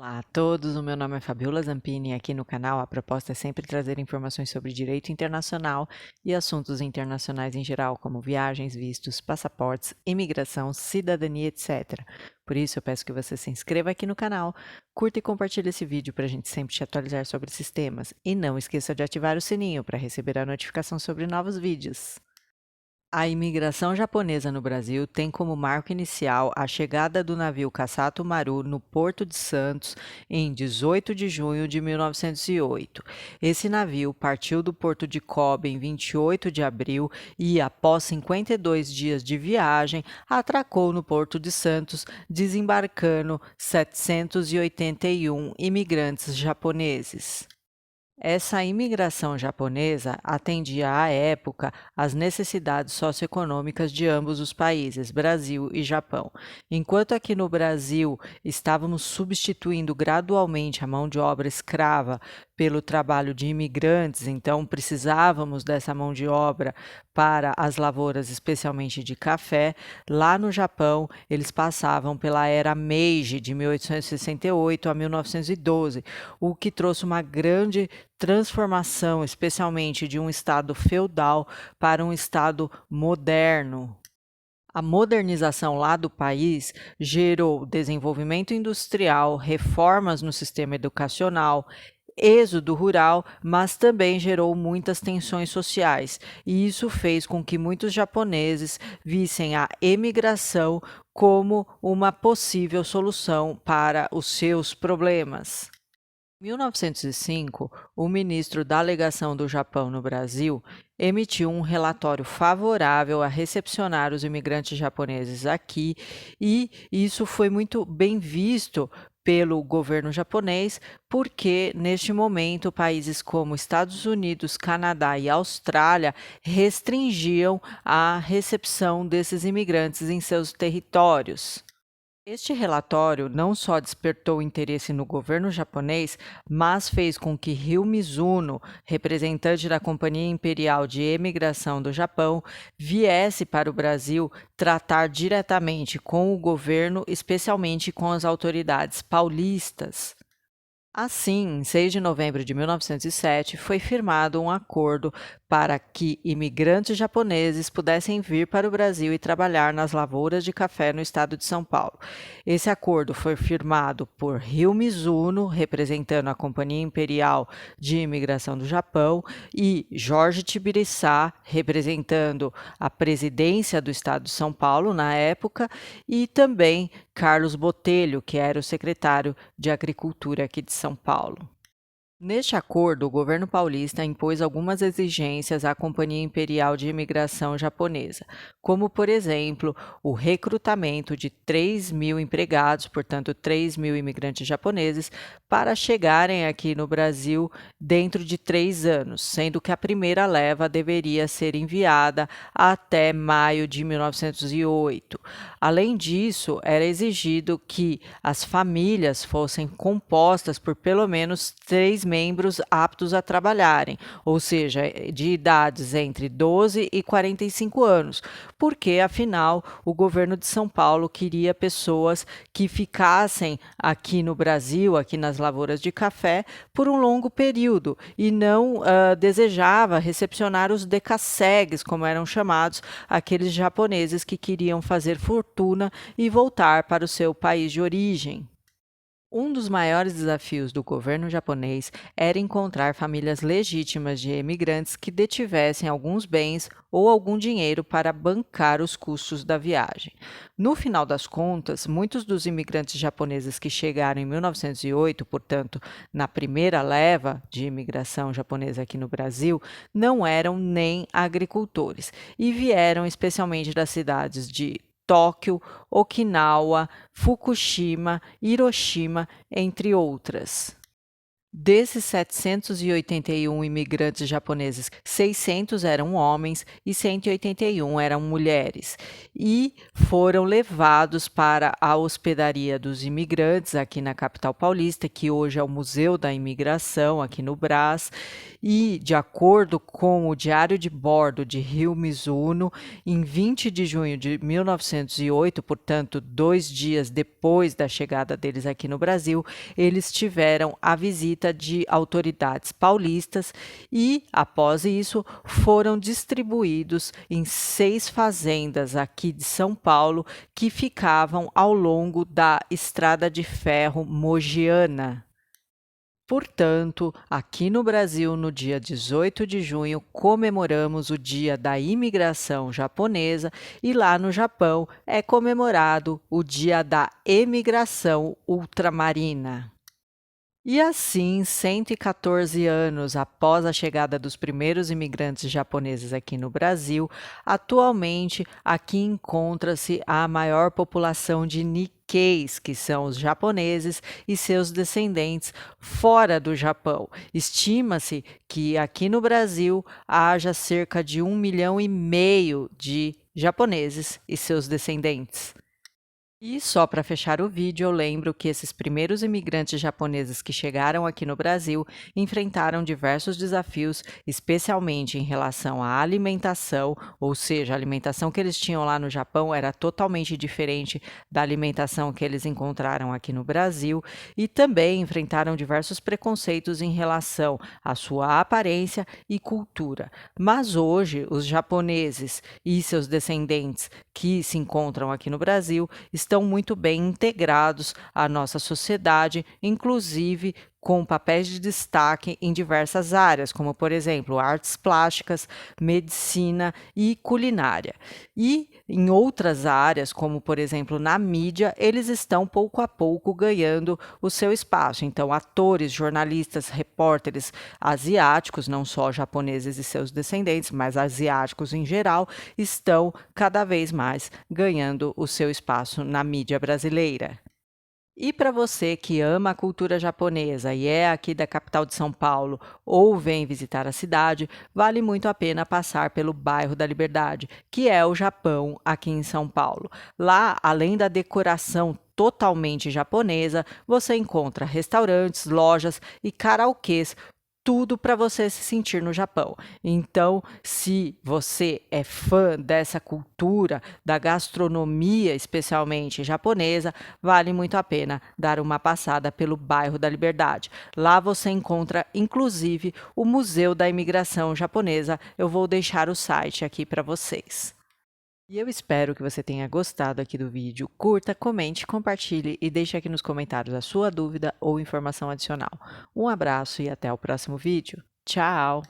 Olá a todos, o meu nome é Fabiola Zampini e aqui no canal a proposta é sempre trazer informações sobre direito internacional e assuntos internacionais em geral, como viagens, vistos, passaportes, imigração, cidadania, etc. Por isso eu peço que você se inscreva aqui no canal, curta e compartilhe esse vídeo para a gente sempre te atualizar sobre esses temas. E não esqueça de ativar o sininho para receber a notificação sobre novos vídeos. A imigração japonesa no Brasil tem como marco inicial a chegada do navio Kassato Maru no Porto de Santos em 18 de junho de 1908. Esse navio partiu do Porto de Kobe em 28 de abril e, após 52 dias de viagem, atracou no Porto de Santos, desembarcando 781 imigrantes japoneses. Essa imigração japonesa atendia à época às necessidades socioeconômicas de ambos os países, Brasil e Japão. Enquanto aqui no Brasil estávamos substituindo gradualmente a mão de obra escrava pelo trabalho de imigrantes, então precisávamos dessa mão de obra para as lavouras, especialmente de café, lá no Japão eles passavam pela era Meiji de 1868 a 1912, o que trouxe uma grande transformação, especialmente de um estado feudal para um estado moderno. A modernização lá do país gerou desenvolvimento industrial, reformas no sistema educacional, êxodo rural, mas também gerou muitas tensões sociais, e isso fez com que muitos japoneses vissem a emigração como uma possível solução para os seus problemas. Em 1905, o ministro da Legação do Japão no Brasil emitiu um relatório favorável a recepcionar os imigrantes japoneses aqui, e isso foi muito bem visto pelo governo japonês, porque neste momento países como Estados Unidos, Canadá e Austrália restringiam a recepção desses imigrantes em seus territórios. Este relatório não só despertou interesse no governo japonês, mas fez com que Ryo Mizuno, representante da Companhia Imperial de Emigração do Japão, viesse para o Brasil tratar diretamente com o governo, especialmente com as autoridades paulistas. Assim, em 6 de novembro de 1907, foi firmado um acordo para que imigrantes japoneses pudessem vir para o Brasil e trabalhar nas lavouras de café no estado de São Paulo. Esse acordo foi firmado por Ryo Mizuno, representando a Companhia Imperial de Imigração do Japão, e Jorge Tibiriçá, representando a presidência do estado de São Paulo na época, e também Carlos Botelho, que era o secretário de Agricultura aqui de São Paulo. Neste acordo, o governo paulista impôs algumas exigências à Companhia Imperial de Imigração japonesa, como, por exemplo, o recrutamento de 3.000 empregados, portanto, 3.000 imigrantes japoneses, para chegarem aqui no Brasil dentro de 3 anos, sendo que a primeira leva deveria ser enviada até maio de 1908. Além disso, era exigido que as famílias fossem compostas por pelo menos 3 membros aptos a trabalharem, ou seja, de idades entre 12 e 45 anos, porque, afinal, o governo de São Paulo queria pessoas que ficassem aqui no Brasil, aqui nas lavouras de café, por um longo período, e não desejava recepcionar os decassegues, como eram chamados, aqueles japoneses que queriam fazer fortuna e voltar para o seu país de origem. Um dos maiores desafios do governo japonês era encontrar famílias legítimas de emigrantes que detivessem alguns bens ou algum dinheiro para bancar os custos da viagem. No final das contas, muitos dos imigrantes japoneses que chegaram em 1908, portanto, na primeira leva de imigração japonesa aqui no Brasil, não eram nem agricultores e vieram especialmente das cidades de Tóquio, Okinawa, Fukushima, Hiroshima, entre outras. Desses 781 imigrantes japoneses, 600 eram homens e 181 eram mulheres, e foram levados para a hospedaria dos imigrantes aqui na capital paulista, que hoje é o Museu da Imigração aqui no Brás, e de acordo com o Diário de Bordo de Rio Mizuno, em 20 de junho de 1908, portanto 2 dias depois da chegada deles aqui no Brasil, eles tiveram a visita de autoridades paulistas e, após isso, foram distribuídos em 6 fazendas aqui de São Paulo que ficavam ao longo da Estrada de Ferro Mogiana. Portanto, aqui no Brasil, no dia 18 de junho, comemoramos o Dia da Imigração Japonesa e lá no Japão é comemorado o Dia da Emigração Ultramarina. E assim, 114 anos após a chegada dos primeiros imigrantes japoneses aqui no Brasil, atualmente aqui encontra-se a maior população de Nikkeis, que são os japoneses e seus descendentes fora do Japão. Estima-se que aqui no Brasil haja cerca de 1,5 milhão de japoneses e seus descendentes. E só para fechar o vídeo, eu lembro que esses primeiros imigrantes japoneses que chegaram aqui no Brasil enfrentaram diversos desafios, especialmente em relação à alimentação, ou seja, a alimentação que eles tinham lá no Japão era totalmente diferente da alimentação que eles encontraram aqui no Brasil, e também enfrentaram diversos preconceitos em relação à sua aparência e cultura. Mas hoje, os japoneses e seus descendentes que se encontram aqui no Brasil estão muito bem integrados à nossa sociedade, inclusive com papéis de destaque em diversas áreas, como, por exemplo, artes plásticas, medicina e culinária. E em outras áreas, como, por exemplo, na mídia, eles estão pouco a pouco ganhando o seu espaço. Então, atores, jornalistas, repórteres asiáticos, não só japoneses e seus descendentes, mas asiáticos em geral, estão cada vez mais ganhando o seu espaço na mídia brasileira. E para você que ama a cultura japonesa e é aqui da capital de São Paulo ou vem visitar a cidade, vale muito a pena passar pelo bairro da Liberdade, que é o Japão aqui em São Paulo. Lá, além da decoração totalmente japonesa, você encontra restaurantes, lojas e karaokês, tudo para você se sentir no Japão. Então, se você é fã dessa cultura, da gastronomia, especialmente japonesa, vale muito a pena dar uma passada pelo bairro da Liberdade. Lá você encontra, inclusive, o Museu da Imigração Japonesa. Eu vou deixar o site aqui para vocês. E eu espero que você tenha gostado aqui do vídeo. Curta, comente, compartilhe e deixe aqui nos comentários a sua dúvida ou informação adicional. Um abraço e até o próximo vídeo. Tchau!